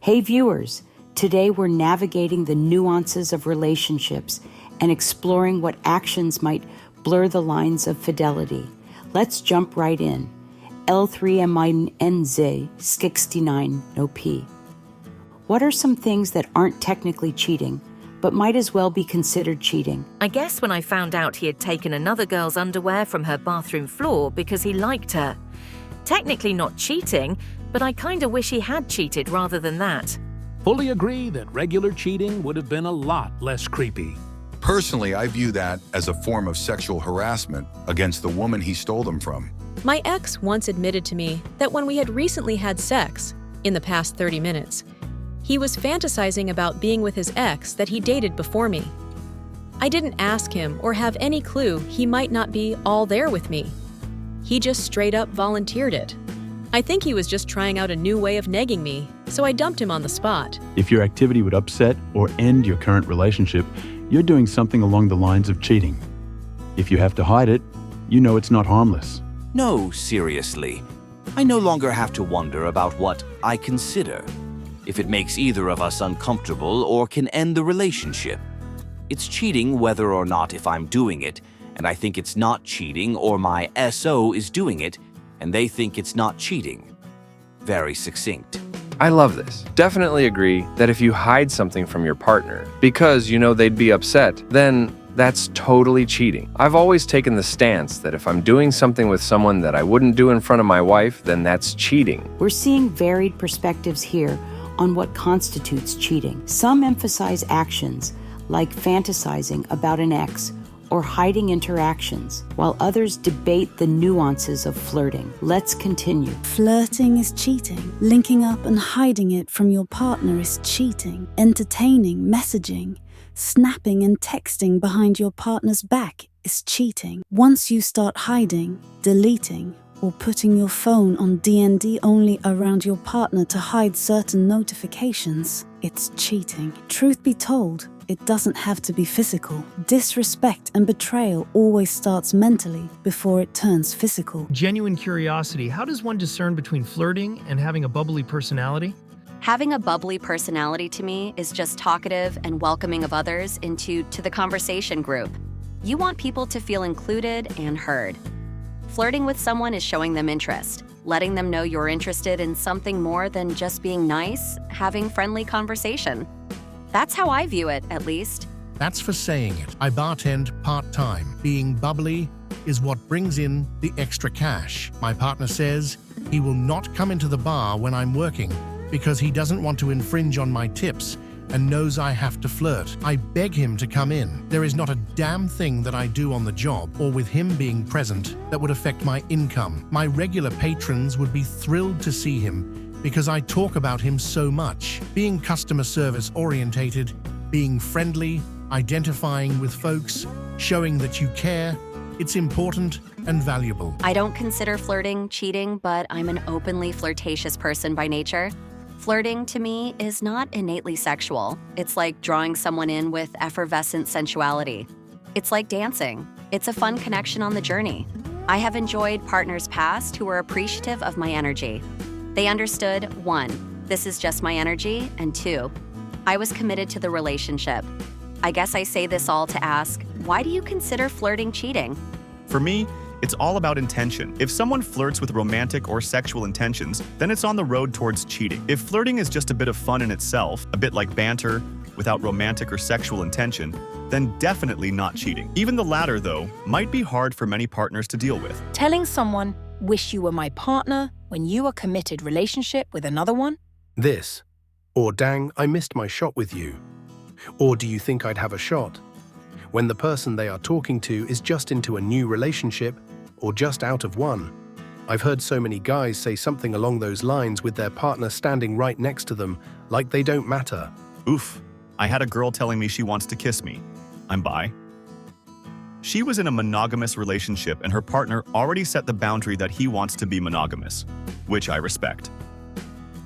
Hey viewers, today we're navigating the nuances of relationships and exploring what actions might blur the lines of fidelity. Let's jump right in. L3MINZ69 no P. What are some things that aren't technically cheating, but might as well be considered cheating? I guess when I found out he had taken another girl's underwear from her bathroom floor because he liked her. Technically not cheating, but I kinda wish he had cheated rather than that. Fully agree that regular cheating would have been a lot less creepy. Personally, I view that as a form of sexual harassment against the woman he stole them from. My ex once admitted to me that when we had recently had sex, in the past 30 minutes, he was fantasizing about being with his ex that he dated before me. I didn't ask him or have any clue he might not be all there with me. He just straight up volunteered it. I think he was just trying out a new way of negging me, so I dumped him on the spot. If your activity would upset or end your current relationship, you're doing something along the lines of cheating. If you have to hide it, you know it's not harmless. No, seriously. I no longer have to wonder about what I consider, if it makes either of us uncomfortable or can end the relationship. It's cheating whether or not if I'm doing it, and I think it's not cheating, or my SO is doing it, and they think it's not cheating. Very succinct. I love this. Definitely agree that if you hide something from your partner because you know they'd be upset, then that's totally cheating. I've always taken the stance that if I'm doing something with someone that I wouldn't do in front of my wife, then that's cheating. We're seeing varied perspectives here on what constitutes cheating. Some emphasize actions like fantasizing about an ex or hiding interactions, while others debate the nuances of flirting. Let's continue. Flirting is cheating. Linking up and hiding it from your partner is cheating. Entertaining, messaging, snapping and texting behind your partner's back is cheating. Once you start hiding, deleting, or putting your phone on DND only around your partner to hide certain notifications, it's cheating. Truth be told, it doesn't have to be physical. Disrespect and betrayal always starts mentally before it turns physical. Genuine curiosity. How does one discern between flirting and having a bubbly personality? Having a bubbly personality to me is just talkative and welcoming of others into the conversation group. You want people to feel included and heard. Flirting with someone is showing them interest, letting them know you're interested in something more than just being nice, having friendly conversation. That's how I view it, at least. That's for saying it. I bartend part-time. Being bubbly is what brings in the extra cash. My partner says he will not come into the bar when I'm working because he doesn't want to infringe on my tips and knows I have to flirt. I beg him to come in. There is not a damn thing that I do on the job or with him being present that would affect my income. My regular patrons would be thrilled to see him because I talk about him so much. Being customer service orientated, being friendly, identifying with folks, showing that you care, it's important and valuable. I don't consider flirting cheating, but I'm an openly flirtatious person by nature. Flirting, to me, is not innately sexual. It's like drawing someone in with effervescent sensuality. It's like dancing. It's a fun connection on the journey. I have enjoyed partners past who were appreciative of my energy. They understood, 1, this is just my energy, and 2, I was committed to the relationship. I guess I say this all to ask, why do you consider flirting cheating? For me, it's all about intention. If someone flirts with romantic or sexual intentions, then it's on the road towards cheating. If flirting is just a bit of fun in itself, a bit like banter, without romantic or sexual intention, then definitely not cheating. Even the latter, though, might be hard for many partners to deal with. Telling someone, wish you were my partner, when you are committed relationship with another one? This. Or dang, I missed my shot with you. Or do you think I'd have a shot? When the person they are talking to is just into a new relationship or just out of one. I've heard so many guys say something along those lines with their partner standing right next to them, like they don't matter. Oof, I had a girl telling me she wants to kiss me. I'm bi. She was in a monogamous relationship and her partner already set the boundary that he wants to be monogamous, which I respect.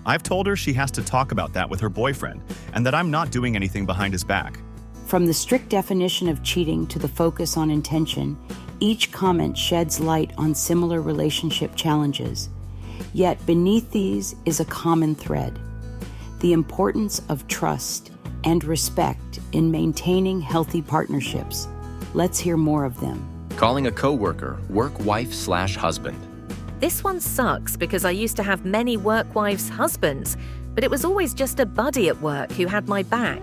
I've told her she has to talk about that with her boyfriend and that I'm not doing anything behind his back. From the strict definition of cheating to the focus on intention, each comment sheds light on similar relationship challenges. Yet beneath these is a common thread. the importance of trust and respect in maintaining healthy partnerships. Let's hear more of them. Calling a coworker work wife/husband. This one sucks because I used to have many work wives' husbands, but it was always just a buddy at work who had my back.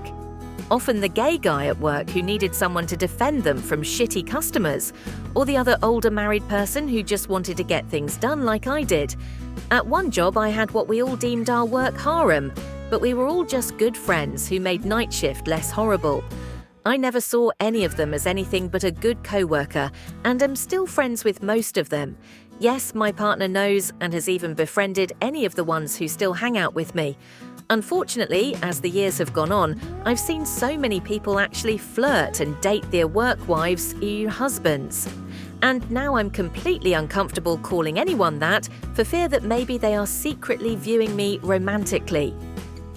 Often the gay guy at work who needed someone to defend them from shitty customers, or the other older married person who just wanted to get things done like I did. At one job, I had what we all deemed our work harem, but we were all just good friends who made night shift less horrible. I never saw any of them as anything but a good co-worker, and am still friends with most of them. Yes, my partner knows and has even befriended any of the ones who still hang out with me. Unfortunately, as the years have gone on, I've seen so many people actually flirt and date their work wives' husbands. And now I'm completely uncomfortable calling anyone that for fear that maybe they are secretly viewing me romantically.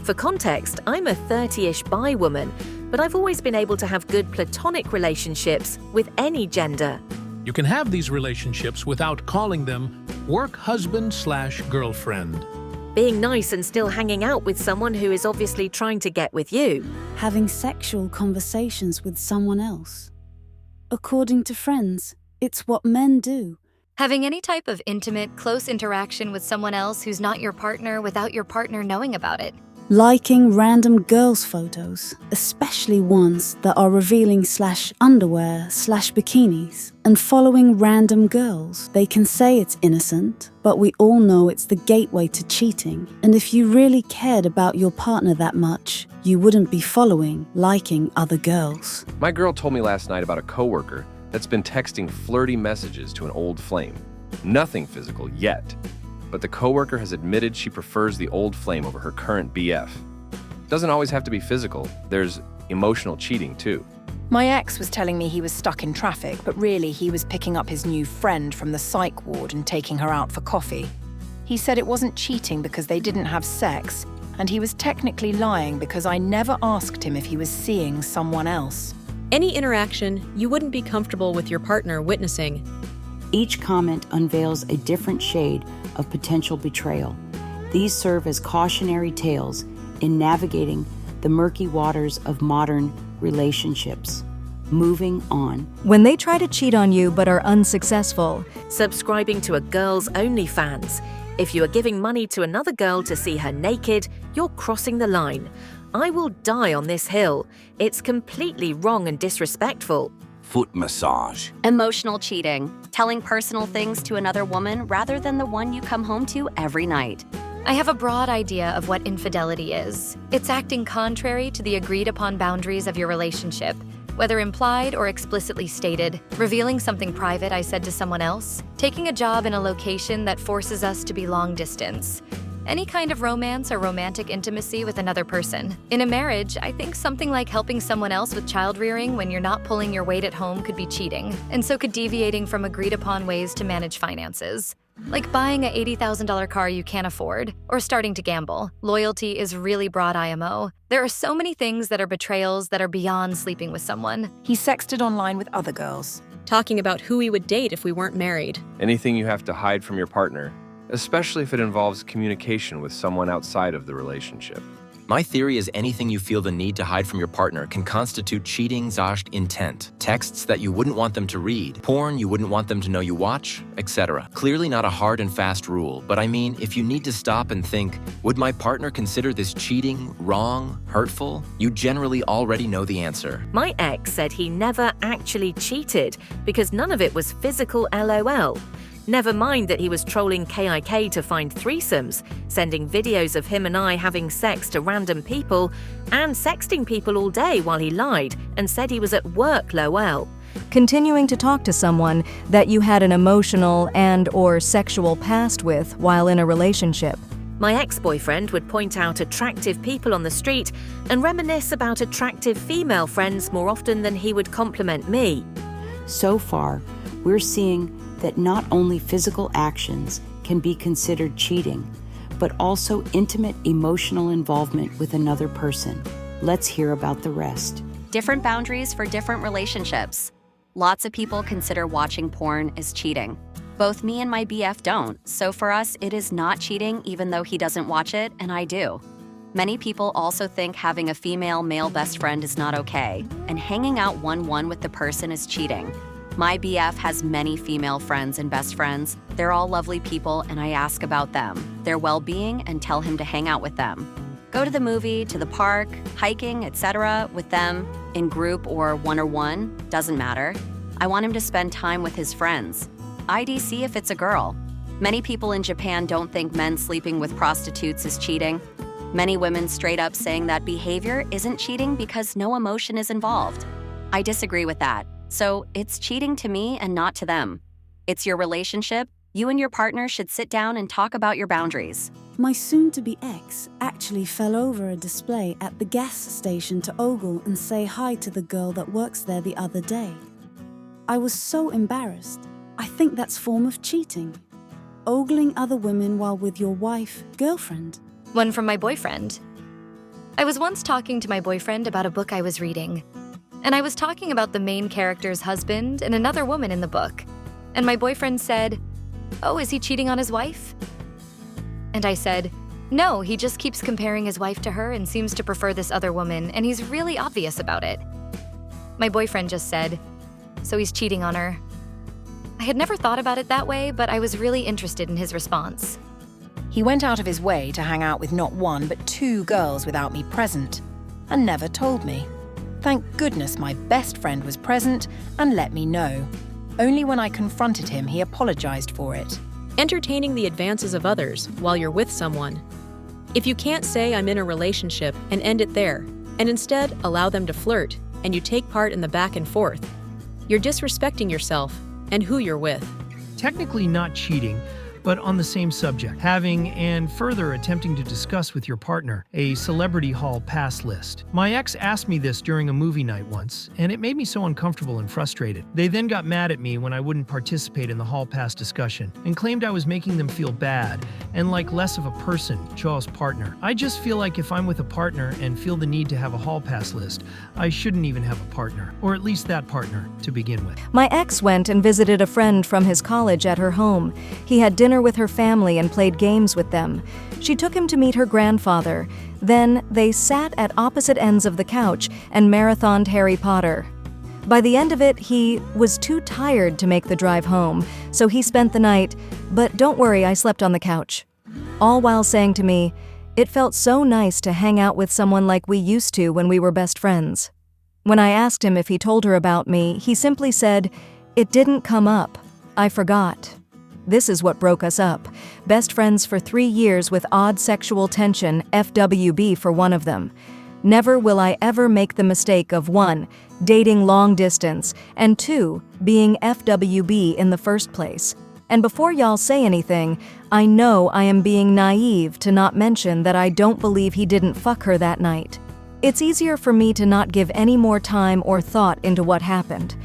For context, I'm a 30-ish bi woman, but I've always been able to have good platonic relationships with any gender. You can have these relationships without calling them work husband/girlfriend. Being nice and still hanging out with someone who is obviously trying to get with you. Having sexual conversations with someone else. According to friends, it's what men do. Having any type of intimate, close interaction with someone else who's not your partner without your partner knowing about it. Liking random girls' photos, especially ones that are revealing /underwear/bikinis, and following random girls. They can say it's innocent, but we all know it's the gateway to cheating. And if you really cared about your partner that much, you wouldn't be liking other girls. My girl told me last night about a coworker that's been texting flirty messages to an old flame. Nothing physical yet. But the coworker has admitted she prefers the old flame over her current BF. Doesn't always have to be physical. There's emotional cheating too. My ex was telling me he was stuck in traffic, but really he was picking up his new friend from the psych ward and taking her out for coffee. He said it wasn't cheating because they didn't have sex, and he was technically lying because I never asked him if he was seeing someone else. Any interaction you wouldn't be comfortable with your partner witnessing. Each comment unveils a different shade of potential betrayal. These serve as cautionary tales in navigating the murky waters of modern relationships. Moving on. When they try to cheat on you but are unsuccessful. Subscribing to a girl's OnlyFans. If you are giving money to another girl to see her naked, you're crossing the line. I will die on this hill. It's completely wrong and disrespectful. Foot massage. Emotional cheating, telling personal things to another woman rather than the one you come home to every night. I have a broad idea of what infidelity is. It's acting contrary to the agreed-upon boundaries of your relationship, whether implied or explicitly stated, revealing something private I said to someone else, taking a job in a location that forces us to be long distance. Any kind of romance or romantic intimacy with another person. In a marriage, I think something like helping someone else with child rearing when you're not pulling your weight at home could be cheating, and so could deviating from agreed-upon ways to manage finances. Like buying a $80,000 car you can't afford, or starting to gamble. Loyalty is really broad IMO. There are so many things that are betrayals that are beyond sleeping with someone. He sexted online with other girls. Talking about who we would date if we weren't married. Anything you have to hide from your partner, especially if it involves communication with someone outside of the relationship. My theory is anything you feel the need to hide from your partner can constitute cheating intent. Texts that you wouldn't want them to read, porn you wouldn't want them to know you watch, etc. Clearly not a hard and fast rule, but I mean, if you need to stop and think, would my partner consider this cheating, wrong, hurtful? You generally already know the answer. My ex said he never actually cheated because none of it was physical LOL. Never mind that he was trolling KIK to find threesomes, sending videos of him and I having sex to random people, and sexting people all day while he lied and said he was at work LOL. Continuing to talk to someone that you had an emotional and/or sexual past with while in a relationship. My ex-boyfriend would point out attractive people on the street and reminisce about attractive female friends more often than he would compliment me. So far, we're seeing that not only physical actions can be considered cheating, but also intimate emotional involvement with another person. Let's hear about the rest. Different boundaries for different relationships. Lots of people consider watching porn as cheating. Both me and my BF don't, so for us it is not cheating even though he doesn't watch it and I do. Many people also think having a female-male best friend is not okay, and hanging out one-one with the person is cheating. My BF has many female friends and best friends. They're all lovely people, and I ask about them, their well-being, and tell him to hang out with them. Go to the movie, to the park, hiking, etc. with them, in group or one-on-one, doesn't matter. I want him to spend time with his friends. IDC if it's a girl. Many people in Japan don't think men sleeping with prostitutes is cheating. Many women straight up saying that behavior isn't cheating because no emotion is involved. I disagree with that. So it's cheating to me and not to them. It's your relationship. You and your partner should sit down and talk about your boundaries. My soon-to-be ex actually fell over a display at the gas station to ogle and say hi to the girl that works there the other day. I was so embarrassed. I think that's form of cheating. Ogling other women while with your wife, girlfriend. One from my boyfriend. I was once talking to my boyfriend about a book I was reading, and I was talking about the main character's husband and another woman in the book, and my boyfriend said, "Oh, is he cheating on his wife?" And I said, "No, he just keeps comparing his wife to her and seems to prefer this other woman, and he's really obvious about it." My boyfriend just said, "So he's cheating on her." I had never thought about it that way, but I was really interested in his response. He went out of his way to hang out with not one but 2 girls without me present, and never told me. Thank goodness my best friend was present and let me know. Only when I confronted him, he apologized for it. Entertaining the advances of others while you're with someone. If you can't say I'm in a relationship and end it there, and instead allow them to flirt, and you take part in the back and forth, you're disrespecting yourself and who you're with. Technically not cheating, but on the same subject, having and further attempting to discuss with your partner a celebrity hall pass list. My ex asked me this during a movie night once, and it made me so uncomfortable and frustrated. They then got mad at me when I wouldn't participate in the hall pass discussion and claimed I was making them feel bad and like less of a person, Jaw's partner. I just feel like if I'm with a partner and feel the need to have a hall pass list, I shouldn't even have a partner, or at least that partner to begin with. My ex went and visited a friend from his college at her home. He had dinner with her family and played games with them. She took him to meet her grandfather. Then they sat at opposite ends of the couch and marathoned Harry Potter. By the end of it, he was too tired to make the drive home, so he spent the night, but don't worry, I slept on the couch. All while saying to me, it felt so nice to hang out with someone like we used to when we were best friends. When I asked him if he told her about me, he simply said, "It didn't come up. I forgot." This is what broke us up. Best friends for 3 years with odd sexual tension, FWB for one of them. Never will I ever make the mistake of 1, dating long distance, and 2, being FWB in the first place. And before y'all say anything, I know I am being naive to not mention that I don't believe he didn't fuck her that night. It's easier for me to not give any more time or thought into what happened.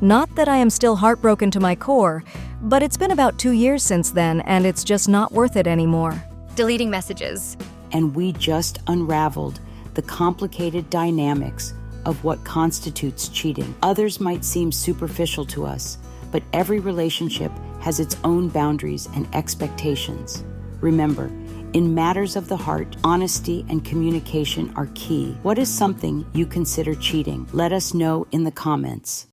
Not that I am still heartbroken to my core, but it's been about 2 years since then, and it's just not worth it anymore. Deleting messages. And we just unraveled the complicated dynamics of what constitutes cheating. Others might seem superficial to us, but every relationship has its own boundaries and expectations. Remember, in matters of the heart, honesty and communication are key. What is something you consider cheating? Let us know in the comments.